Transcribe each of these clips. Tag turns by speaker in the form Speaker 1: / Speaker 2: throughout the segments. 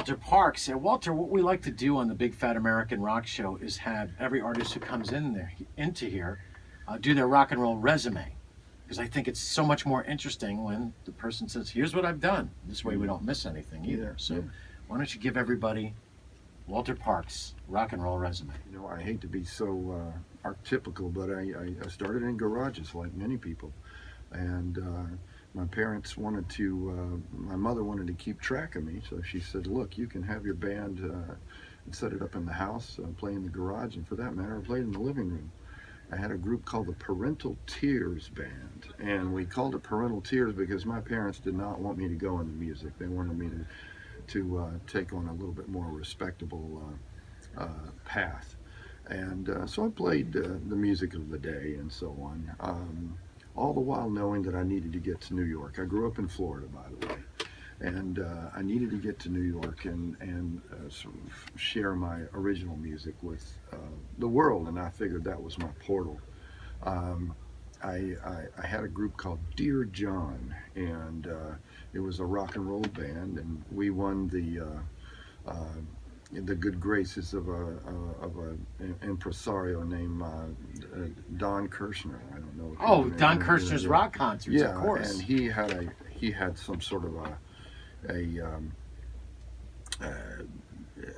Speaker 1: Walter Parks. And Walter, what we like to do on the Big Fat American Rock Show is have every artist who comes into here do their rock and roll resume. Because I think it's so much more interesting when the person says, here's what I've done. This way we don't miss anything either. So why don't you give everybody Walter Parks' rock and roll resume?
Speaker 2: You know, I hate to be so archetypical, but I started in garages like many people. And my parents wanted to, my mother wanted to keep track of me. So she said, look, you can have your band and set it up in the house, play in the garage, and for that matter, play in the living room. I had a group called the Parental Tears Band, and we called it Parental Tears because my parents did not want me to go into music. They wanted me to take on a little bit more respectable path. And so I played the music of the day and so on, all the while knowing that I needed to get to New York. I grew up in Florida, by the way. And I needed to get to New York and sort of share my original music with the world, and I figured that was my portal. I had a group called Dear John, and it was a rock and roll band, and we won the good graces of an impresario named Don Kirshner. I don't know.
Speaker 1: Oh, Don Kirshner's rock concerts,
Speaker 2: yeah,
Speaker 1: of course.
Speaker 2: And he had some sort of a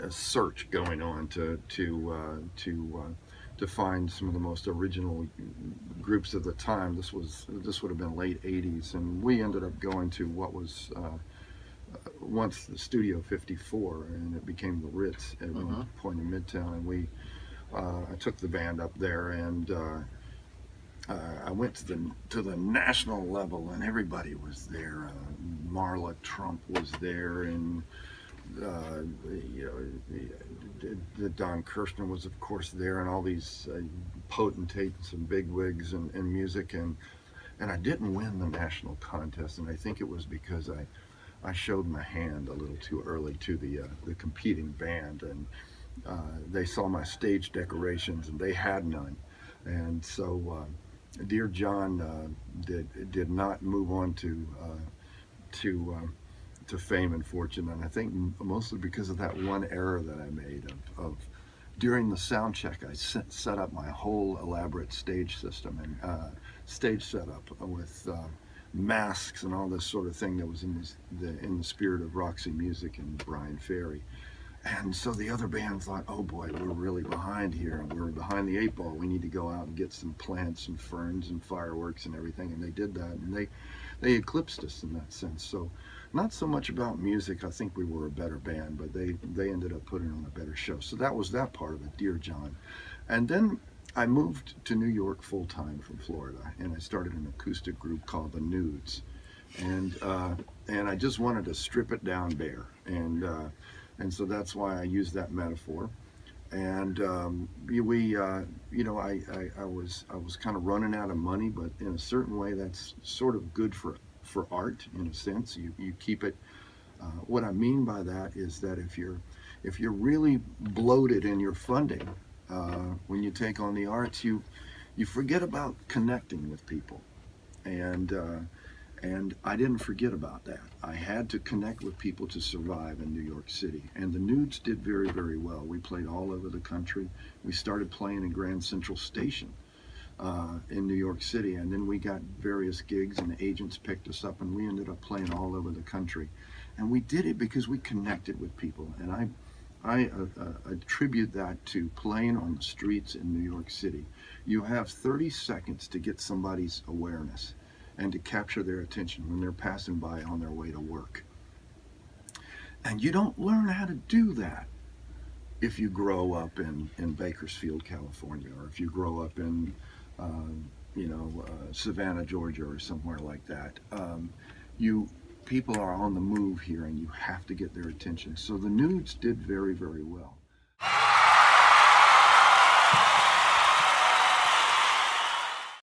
Speaker 2: search going on to find some of the most original groups of the time. This would have been late '80s, and we ended up going to what was once the Studio 54, and it became the Ritz at one point in Midtown. And I took the band up there, and I went to the national level, and everybody was there. Marla Trump was there, and the Don Kirshner was, of course, there, and all these potentates and bigwigs and music, and I didn't win the national contest, and I think it was because I showed my hand a little too early to the competing band, and they saw my stage decorations, and they had none, and so. Dear John did not move on to fame and fortune, and I think mostly because of that one error that I made of during the sound check. I set up my whole elaborate stage system and stage setup with masks and all this sort of thing that was in the spirit of Roxy Music and Brian Ferry. And so the other band thought, oh boy, we're really behind here. We're behind the 8 ball. We need to go out and get some plants and ferns and fireworks and everything. And they did that, and they eclipsed us in that sense. So not so much about music. I think we were a better band, but they ended up putting on a better show. So that was that part of it, Dear John. And then I moved to New York full-time from Florida, and I started an acoustic group called the Nudes. And I just wanted to strip it down bare. And so that's why I use that metaphor. And I was kind of running out of money, but in a certain way, that's sort of good for art in a sense. You keep it. What I mean by that is that if you're really bloated in your funding, when you take on the arts, you forget about connecting with people, and I didn't forget about that. I had to connect with people to survive in New York City. And the Nudes did very, very well. We played all over the country. We started playing in Grand Central Station in New York City. And then we got various gigs, and the agents picked us up, and we ended up playing all over the country. And we did it because we connected with people. And I attribute that to playing on the streets in New York City. You have 30 seconds to get somebody's awareness and to capture their attention when they're passing by on their way to work. And you don't learn how to do that if you grow up in Bakersfield, California, or if you grow up in Savannah, Georgia, or somewhere like that. People are on the move here, and you have to get their attention. So the Nudes did very, very well.